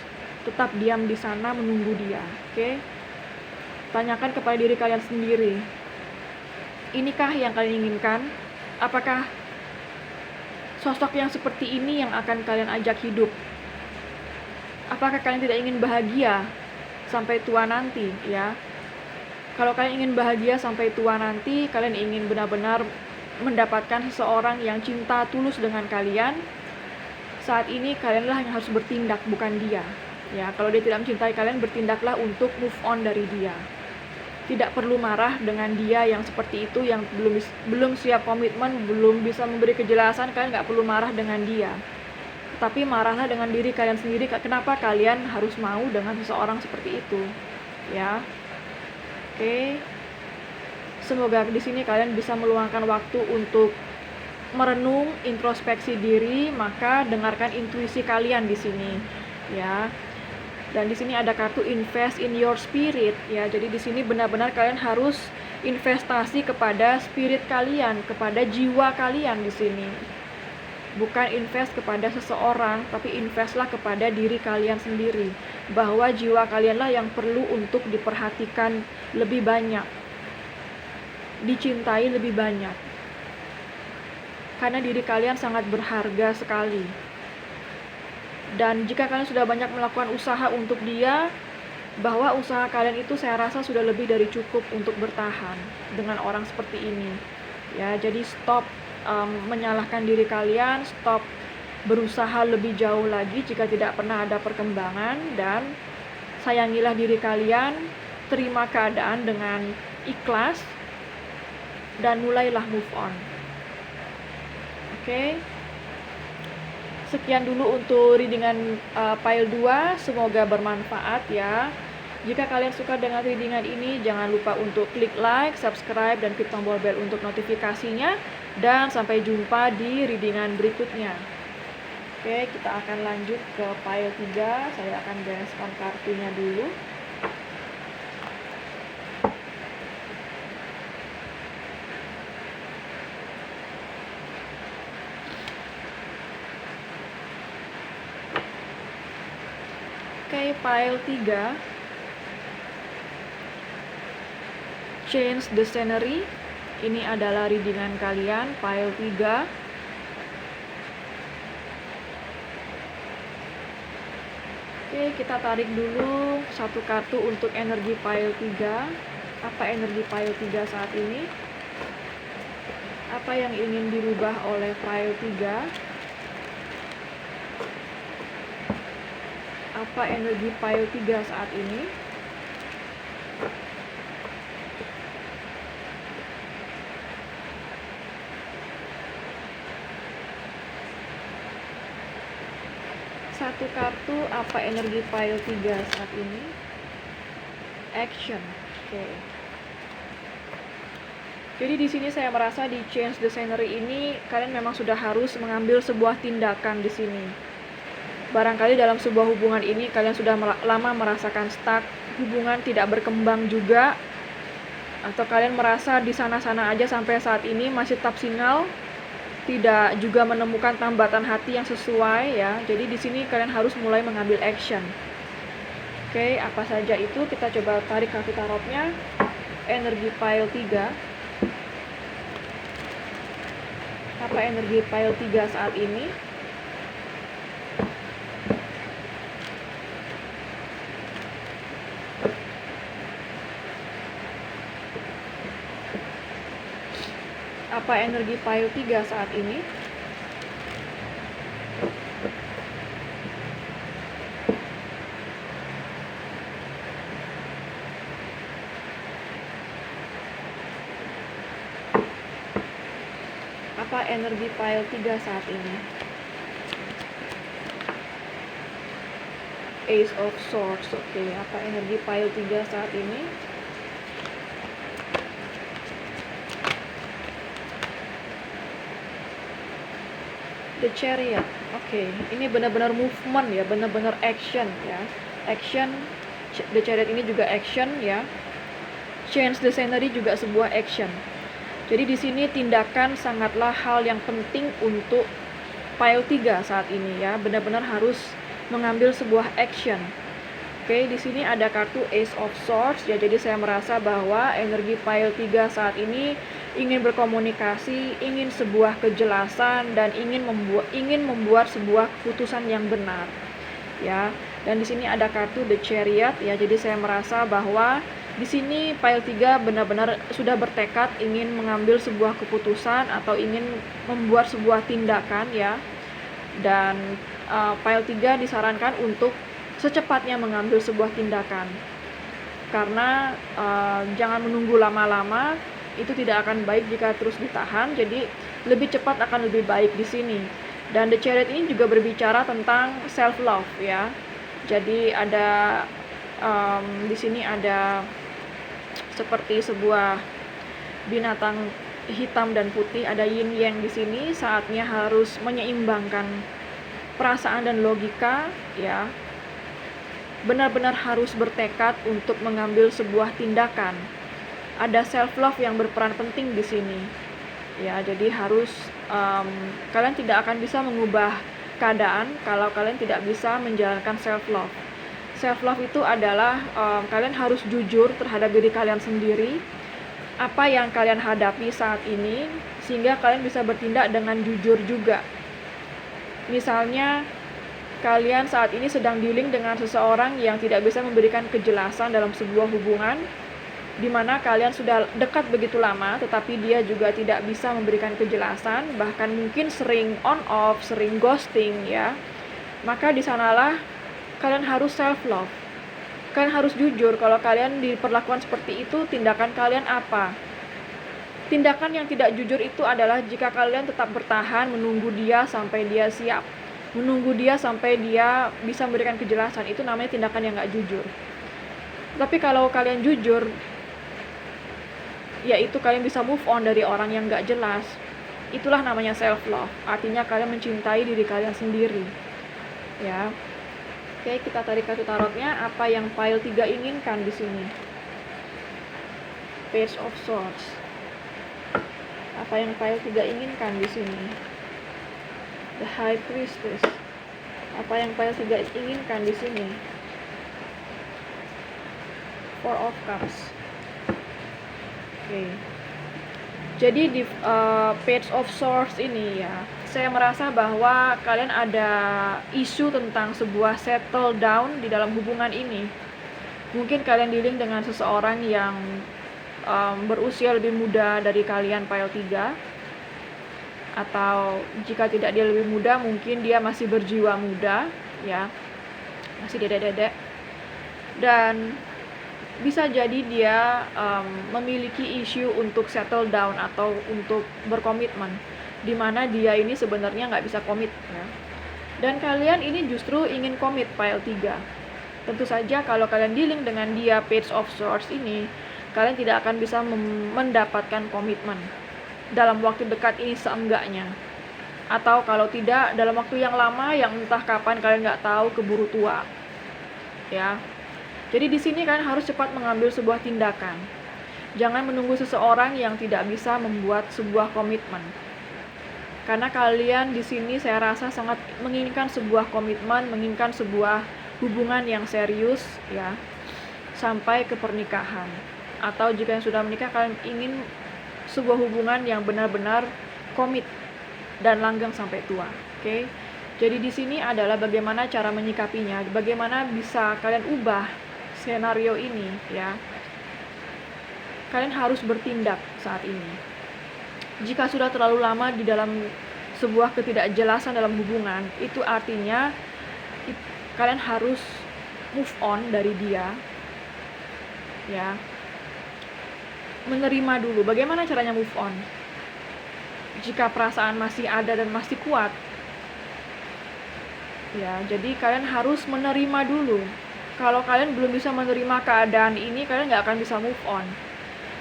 tetap diam di sana menunggu dia? Oke. Tanyakan kepada diri kalian sendiri. Inikah yang kalian inginkan? Apakah sosok yang seperti ini yang akan kalian ajak hidup? Apakah kalian tidak ingin bahagia sampai tua nanti, ya? Kalau kalian ingin bahagia sampai tua nanti, kalian ingin benar-benar mendapatkan seseorang yang cinta tulus dengan kalian, saat ini kalianlah yang harus bertindak, bukan dia. Ya, kalau dia tidak mencintai kalian, bertindaklah untuk move on dari dia. Tidak perlu marah dengan dia yang seperti itu, yang belum siap komitmen, belum bisa memberi kejelasan. Kalian nggak perlu marah dengan dia. Tapi marahlah dengan diri kalian sendiri. Kenapa kalian harus mau dengan seseorang seperti itu? Ya. Oke. Semoga di sini kalian bisa meluangkan waktu untuk merenung, introspeksi diri, maka dengarkan intuisi kalian di sini, ya. Dan di sini ada kartu invest in your spirit, ya. Jadi di sini benar-benar kalian harus investasi kepada spirit kalian, kepada jiwa kalian di sini. Bukan invest kepada seseorang, tapi investlah kepada diri kalian sendiri. Bahwa jiwa kalianlah yang perlu untuk diperhatikan lebih banyak, dicintai lebih banyak. Karena diri kalian sangat berharga sekali. Dan jika kalian sudah banyak melakukan usaha untuk dia, bahwa usaha kalian itu saya rasa sudah lebih dari cukup untuk bertahan dengan orang seperti ini. Ya, jadi stop menyalahkan diri kalian, stop berusaha lebih jauh lagi jika tidak pernah ada perkembangan, dan sayangilah diri kalian, terima keadaan dengan ikhlas, dan mulailah move on. Oke. Sekian dulu untuk readingan pile 2, semoga bermanfaat ya. Jika kalian suka dengan readingan ini, jangan lupa untuk klik like, subscribe, dan klik tombol bell untuk notifikasinya. Dan sampai jumpa di readingan berikutnya. Oke, kita akan lanjut ke pile 3. Saya akan bereskan kartunya dulu. Oke, pile 3. Change the scenery. Ini adalah readingan kalian, pile 3. Oke, kita tarik dulu satu kartu untuk energi pile 3. Apa energi pile 3 saat ini? Apa yang ingin dirubah oleh pile 3? Apa energi pile 3 saat ini? Satu kartu, apa energi pile 3 saat ini? Action. Oke. Jadi di sini saya merasa di change the scenery ini kalian memang sudah harus mengambil sebuah tindakan di sini. Barangkali dalam sebuah hubungan ini kalian sudah lama merasakan stuck, hubungan tidak berkembang juga, atau kalian merasa di sana-sana aja sampai saat ini masih tetap single, tidak juga menemukan tambatan hati yang sesuai ya. Jadi di sini kalian harus mulai mengambil action. Oke, apa saja itu? Kita coba tarik kartu tarotnya. Energi pile 3. Apa energi pile 3 saat ini? Apa energi pile 3 saat ini? Apa energi pile 3 saat ini? Ace of Swords. Oke, apa energi pile 3 saat ini? The Chariot. Oke, ini benar-benar movement ya, benar-benar action ya. Action. The Chariot ini juga action ya. Change the scenery juga sebuah action. Jadi di sini tindakan sangatlah hal yang penting untuk pile 3 saat ini ya. Benar-benar harus mengambil sebuah action. Oke, di sini ada kartu Ace of Swords ya. Jadi saya merasa bahwa energi pile 3 saat ini ingin berkomunikasi, ingin sebuah kejelasan, dan ingin membuat sebuah keputusan yang benar ya. Dan di sini ada kartu The Chariot ya. Jadi saya merasa bahwa di sini pile 3 benar-benar sudah bertekad ingin mengambil sebuah keputusan atau ingin membuat sebuah tindakan ya. Dan pile 3 disarankan untuk secepatnya mengambil sebuah tindakan. Karena jangan menunggu lama-lama, itu tidak akan baik jika terus ditahan. Jadi lebih cepat akan lebih baik di sini. Dan The Chariot ini juga berbicara tentang self love ya. Jadi ada di sini ada seperti sebuah binatang hitam dan putih, ada yin yang di sini. Saatnya harus menyeimbangkan perasaan dan logika ya. Benar-benar harus bertekad untuk mengambil sebuah tindakan. Ada self love yang berperan penting di sini ya. Jadi harus kalian tidak akan bisa mengubah keadaan kalau kalian tidak bisa menjalankan self love. Self love itu adalah kalian harus jujur terhadap diri kalian sendiri, apa yang kalian hadapi saat ini, sehingga kalian bisa bertindak dengan jujur juga. Misalnya kalian saat ini sedang dealing dengan seseorang yang tidak bisa memberikan kejelasan dalam sebuah hubungan, di mana kalian sudah dekat begitu lama, tetapi dia juga tidak bisa memberikan kejelasan, bahkan mungkin sering on off, sering ghosting ya. Maka di sanalah kalian harus self love. Kalian harus jujur kalau kalian diperlakukan seperti itu, tindakan kalian apa? Tindakan yang tidak jujur itu adalah jika kalian tetap bertahan menunggu dia sampai dia siap, menunggu dia sampai dia bisa memberikan kejelasan. Itu namanya tindakan yang nggak jujur. Tapi kalau kalian jujur, yaitu kalian bisa move on dari orang yang nggak jelas, itulah namanya self love. Artinya kalian mencintai diri kalian sendiri ya. Oke, kita tarik kartu tarotnya. Apa yang pile 3 inginkan di sini? Page of Swords. Apa yang pile 3 inginkan di sini? The High Priestess. Apa yang pile 3 inginkan di sini? Four of Cups. Oke. Jadi di Page of Swords ini ya, saya merasa bahwa kalian ada isu tentang sebuah settle down di dalam hubungan ini. Mungkin kalian dealing dengan seseorang yang berusia lebih muda dari kalian pile 3. Atau jika tidak dia lebih muda, mungkin dia masih berjiwa muda ya, masih dedek-dedek. Dan bisa jadi dia memiliki isu untuk settle down atau untuk berkomitmen, dimana dia ini sebenarnya nggak bisa komit ya. Dan kalian ini justru ingin komit pile 3. Tentu saja kalau kalian dealing dengan dia Page of Swords ini, kalian tidak akan bisa mendapatkan komitmen dalam waktu dekat ini seenggaknya. atau kalau tidak dalam waktu yang lama yang entah kapan kalian nggak tahu, keburu tua. Ya. Jadi di sini kalian harus cepat mengambil sebuah tindakan. Jangan menunggu seseorang yang tidak bisa membuat sebuah komitmen. Karena kalian di sini saya rasa sangat menginginkan sebuah komitmen, menginginkan sebuah hubungan yang serius ya, sampai ke pernikahan. Atau jika yang sudah menikah, kalian ingin sebuah hubungan yang benar-benar komit dan langgeng sampai tua. Oke. Jadi di sini adalah bagaimana cara menyikapinya, bagaimana bisa kalian ubah skenario ini ya. Kalian harus bertindak saat ini. Jika sudah terlalu lama di dalam sebuah ketidakjelasan dalam hubungan, itu artinya kalian harus move on dari dia. Ya. Menerima dulu. Bagaimana caranya move on? Jika perasaan masih ada dan masih kuat. Ya, jadi kalian harus menerima dulu. Kalau kalian belum bisa menerima keadaan ini, kalian nggak akan bisa move on.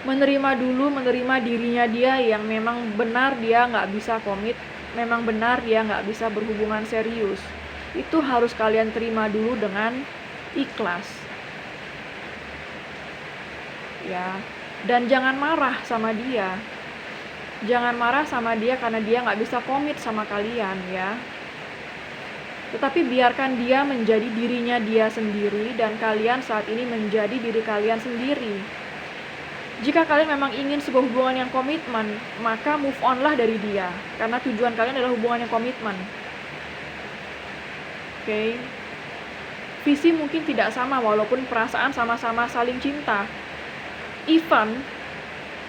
Menerima dulu, menerima dirinya dia yang memang benar dia nggak bisa komit, memang benar dia nggak bisa berhubungan serius. Itu harus kalian terima dulu dengan ikhlas. Ya, dan jangan marah sama dia. Jangan marah sama dia karena dia nggak bisa komit sama kalian ya. Tetapi biarkan dia menjadi dirinya dia sendiri dan kalian saat ini menjadi diri kalian sendiri. Jika kalian memang ingin sebuah hubungan yang komitmen, maka move on-lah dari dia. Karena tujuan kalian adalah hubungan yang komitmen. Oke. Visi mungkin tidak sama, walaupun perasaan sama-sama saling cinta. Even,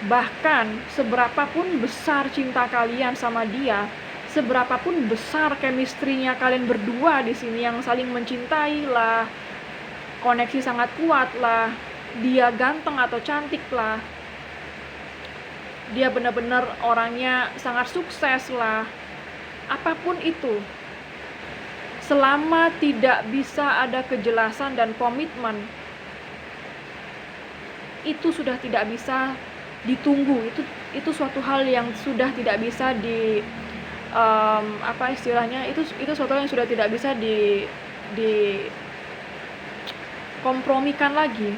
bahkan seberapapun besar cinta kalian sama dia, seberapapun besar chemistry-nya kalian berdua di sini yang saling mencintai lah, koneksi sangat kuat lah, dia ganteng atau cantik lah, dia benar-benar orangnya sangat sukses lah, apapun itu, selama tidak bisa ada kejelasan dan komitmen, itu sudah tidak bisa ditunggu. Itu suatu hal yang sudah tidak bisa apa istilahnya, itu suatu hal yang sudah tidak bisa di kompromikan lagi.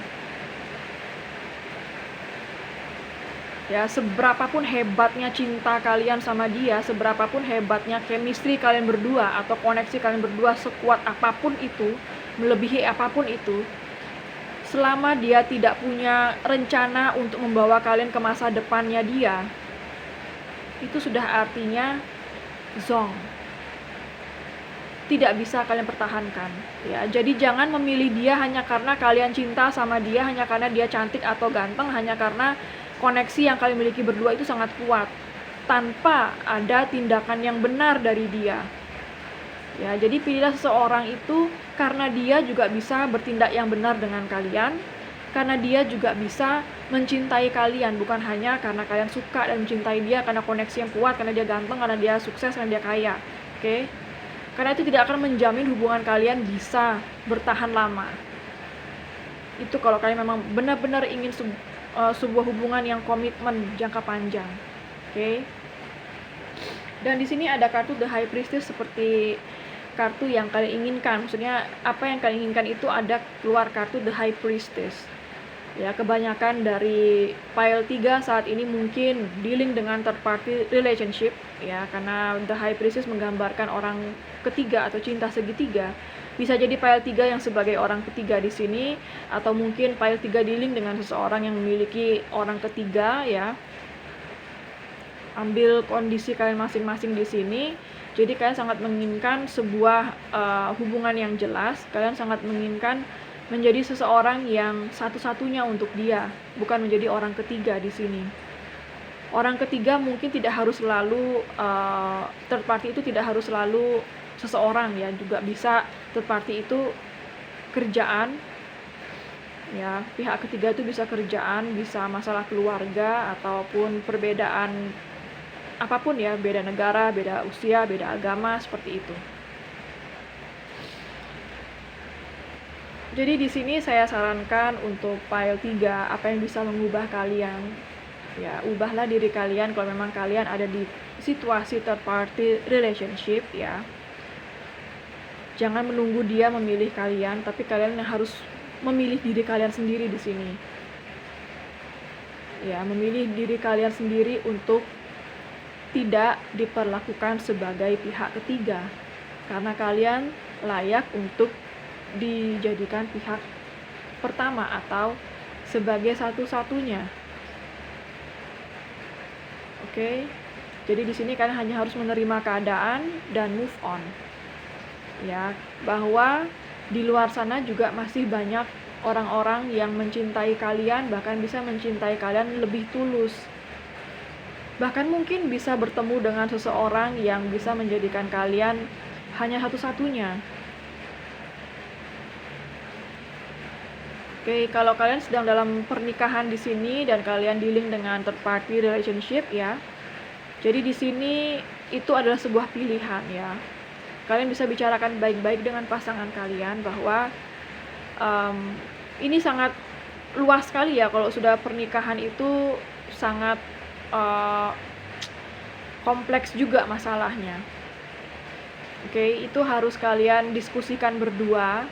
Ya, seberapapun hebatnya cinta kalian sama dia, seberapun hebatnya chemistry kalian berdua atau koneksi kalian berdua, sekuat apapun itu, melebihi apapun itu, selama dia tidak punya rencana untuk membawa kalian ke masa depannya dia, itu sudah artinya zong. Tidak bisa kalian pertahankan ya. Jadi jangan memilih dia hanya karena kalian cinta sama dia, hanya karena dia cantik atau ganteng, hanya karena koneksi yang kalian miliki berdua itu sangat kuat, tanpa ada tindakan yang benar dari dia. Ya, jadi pilihlah seseorang itu karena dia juga bisa bertindak yang benar dengan kalian, karena dia juga bisa mencintai kalian, bukan hanya karena kalian suka dan mencintai dia karena koneksi yang kuat, karena dia ganteng, karena dia sukses, karena dia kaya. Oke? Karena itu tidak akan menjamin hubungan kalian bisa bertahan lama. Itu kalau kalian memang benar-benar ingin sebuah hubungan yang komitmen jangka panjang. Oke. Dan di sini ada kartu The High Priestess seperti kartu yang kalian inginkan. Maksudnya apa yang kalian inginkan itu ada keluar kartu The High Priestess. Ya, kebanyakan dari pile 3 saat ini mungkin dealing dengan third party relationship ya, karena The High Priestess menggambarkan orang ketiga atau cinta segitiga. Bisa jadi pile 3 yang sebagai orang ketiga di sini, atau mungkin pile 3 dealing dengan seseorang yang memiliki orang ketiga ya. Ambil kondisi kalian masing-masing di sini. Jadi kalian sangat menginginkan sebuah hubungan yang jelas. Kalian sangat menginginkan menjadi seseorang yang satu-satunya untuk dia, bukan menjadi orang ketiga di sini. Orang ketiga mungkin tidak harus selalu third party itu tidak harus selalu seseorang ya, juga bisa third party itu kerjaan ya, pihak ketiga itu bisa kerjaan, bisa masalah keluarga ataupun perbedaan apapun ya, beda negara, beda usia, beda agama, seperti itu. Jadi di sini saya sarankan untuk pile 3, apa yang bisa mengubah kalian. Ya, ubahlah diri kalian kalau memang kalian ada di situasi third party relationship ya. Jangan menunggu dia memilih kalian, tapi kalian yang harus memilih diri kalian sendiri di sini. Ya, memilih diri kalian sendiri untuk tidak diperlakukan sebagai pihak ketiga, karena kalian layak untuk dijadikan pihak pertama atau sebagai satu-satunya. Oke. Jadi di sini kalian hanya harus menerima keadaan dan move on. Ya, bahwa di luar sana juga masih banyak orang-orang yang mencintai kalian, bahkan bisa mencintai kalian lebih tulus. Bahkan mungkin bisa bertemu dengan seseorang yang bisa menjadikan kalian hanya satu-satunya. Oke, kalau kalian sedang dalam pernikahan di sini dan kalian dealing dengan third party relationship ya. Jadi di sini itu adalah sebuah pilihan ya. Kalian bisa bicarakan baik-baik dengan pasangan kalian bahwa ini sangat luas sekali ya, kalau sudah pernikahan itu sangat kompleks juga masalahnya. Oke, itu harus kalian diskusikan berdua.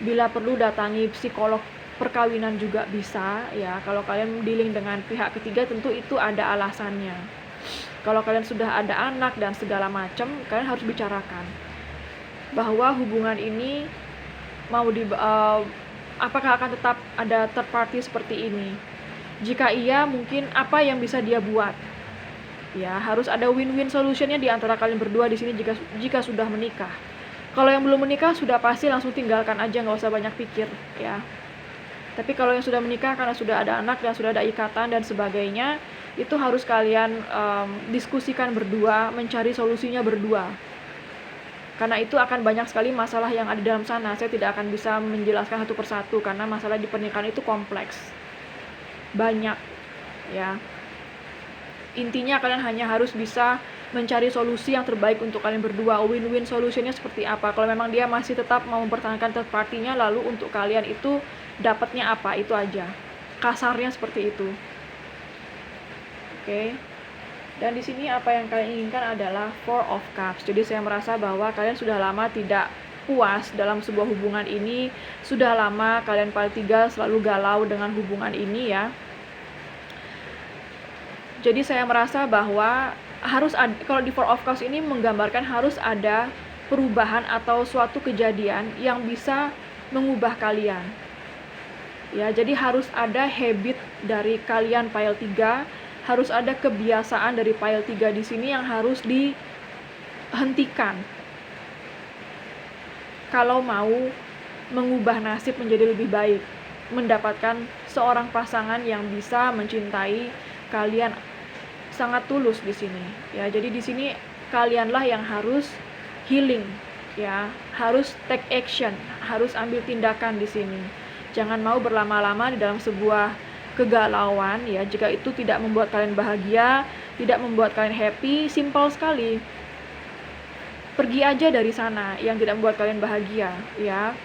Bila perlu datangi psikolog perkawinan juga bisa ya. Kalau kalian dealing dengan pihak ketiga tentu itu ada alasannya. Kalau kalian sudah ada anak dan segala macam, kalian harus bicarakan bahwa hubungan ini mau apakah akan tetap ada third party seperti ini. Jika iya, mungkin apa yang bisa dia buat. Ya, harus ada win-win solutionnya di antara kalian berdua di sini jika sudah menikah. Kalau yang belum menikah sudah pasti langsung tinggalkan aja, nggak usah banyak pikir ya. Tapi kalau yang sudah menikah karena sudah ada anak dan sudah ada ikatan dan sebagainya, itu harus kalian diskusikan berdua, mencari solusinya berdua. Karena itu akan banyak sekali masalah yang ada dalam sana. Saya tidak akan bisa menjelaskan satu persatu karena masalah di pernikahan itu kompleks. Banyak ya. Intinya kalian hanya harus bisa mencari solusi yang terbaik untuk kalian berdua. Win-win solutionnya seperti apa. Kalau memang dia masih tetap mau mempertahankan third party-nya, lalu untuk kalian itu dapatnya apa, itu aja. Kasarnya seperti itu. Oke. Dan di sini apa yang kalian inginkan adalah Four of Cups. Jadi saya merasa bahwa kalian sudah lama tidak puas dalam sebuah hubungan ini. Sudah lama kalian pile 3 selalu galau dengan hubungan ini ya. Jadi saya merasa bahwa harus ada, kalau di Four of Cups ini menggambarkan harus ada perubahan atau suatu kejadian yang bisa mengubah kalian. Ya, jadi harus ada habit dari kalian pile 3. Harus ada kebiasaan dari pile 3 di sini yang harus dihentikan. Kalau mau mengubah nasib menjadi lebih baik, mendapatkan seorang pasangan yang bisa mencintai kalian sangat tulus di sini. Ya, jadi di sini kalianlah yang harus healing, ya, harus take action, harus ambil tindakan di sini. Jangan mau berlama-lama di dalam sebuah kegalauan ya. Jika itu tidak membuat kalian bahagia, tidak membuat kalian happy, simple sekali, pergi aja dari sana yang tidak membuat kalian bahagia ya.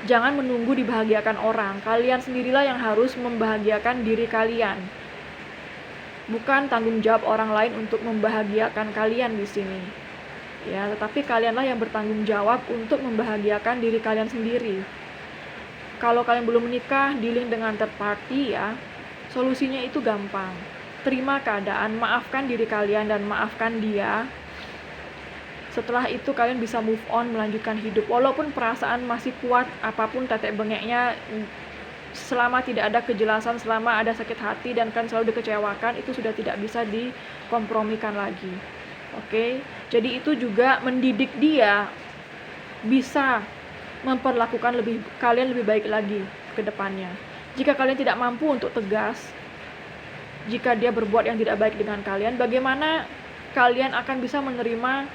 Jangan menunggu dibahagiakan orang. Kalian sendirilah yang harus membahagiakan diri kalian, bukan tanggung jawab orang lain untuk membahagiakan kalian di sini ya. Tetapi kalianlah yang bertanggung jawab untuk membahagiakan diri kalian sendiri. Kalau kalian belum menikah, dealing dengan third party ya, solusinya itu gampang. Terima keadaan, maafkan diri kalian dan maafkan dia. Setelah itu kalian bisa move on, melanjutkan hidup. Walaupun perasaan masih kuat, apapun tetek bengeknya, selama tidak ada kejelasan, selama ada sakit hati dan kalian selalu dikecewakan, itu sudah tidak bisa dikompromikan lagi. Oke? Jadi itu juga mendidik dia bisa memperlakukan kalian lebih baik lagi ke depannya. Jika kalian tidak mampu untuk tegas, jika dia berbuat yang tidak baik dengan kalian, bagaimana kalian akan bisa menerima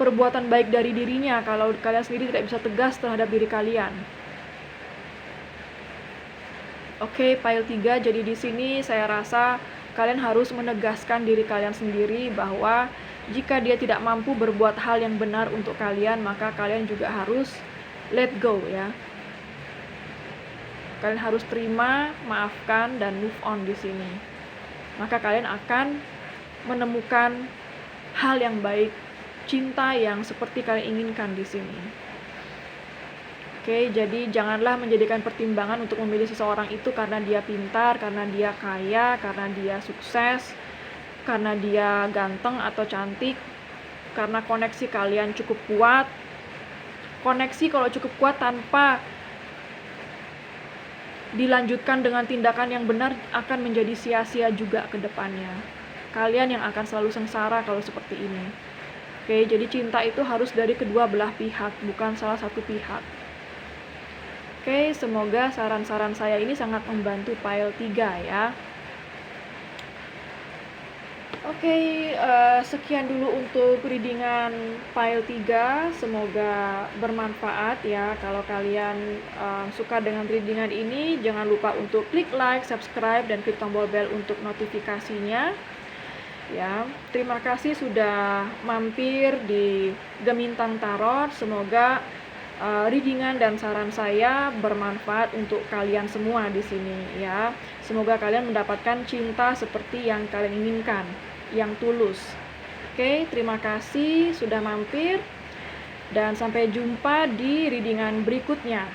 perbuatan baik dari dirinya kalau kalian sendiri tidak bisa tegas terhadap diri kalian? Oke, pile 3. Jadi di sini saya rasa kalian harus menegaskan diri kalian sendiri bahwa jika dia tidak mampu berbuat hal yang benar untuk kalian, maka kalian juga harus let go ya. Kalian harus terima, maafkan dan move on di sini. Maka kalian akan menemukan hal yang baik, cinta yang seperti kalian inginkan di sini. Oke, jadi janganlah menjadikan pertimbangan untuk memilih seseorang itu karena dia pintar, karena dia kaya, karena dia sukses, karena dia ganteng atau cantik, karena koneksi kalian cukup kuat. Koneksi kalau cukup kuat tanpa dilanjutkan dengan tindakan yang benar akan menjadi sia-sia juga ke depannya. Kalian yang akan selalu sengsara kalau seperti ini. Oke, jadi cinta itu harus dari kedua belah pihak, bukan salah satu pihak. Oke, semoga saran-saran saya ini sangat membantu pile 3 ya. Oke, sekian dulu untuk readingan pile 3. Semoga bermanfaat ya. Kalau kalian suka dengan readingan ini, jangan lupa untuk klik like, subscribe, dan klik tombol bell untuk notifikasinya. Ya, terima kasih sudah mampir di Gemintang Tarot. Semoga readingan dan saran saya bermanfaat untuk kalian semua di sini ya. Semoga kalian mendapatkan cinta seperti yang kalian inginkan, yang tulus. Oke, terima kasih sudah mampir dan sampai jumpa di readingan berikutnya.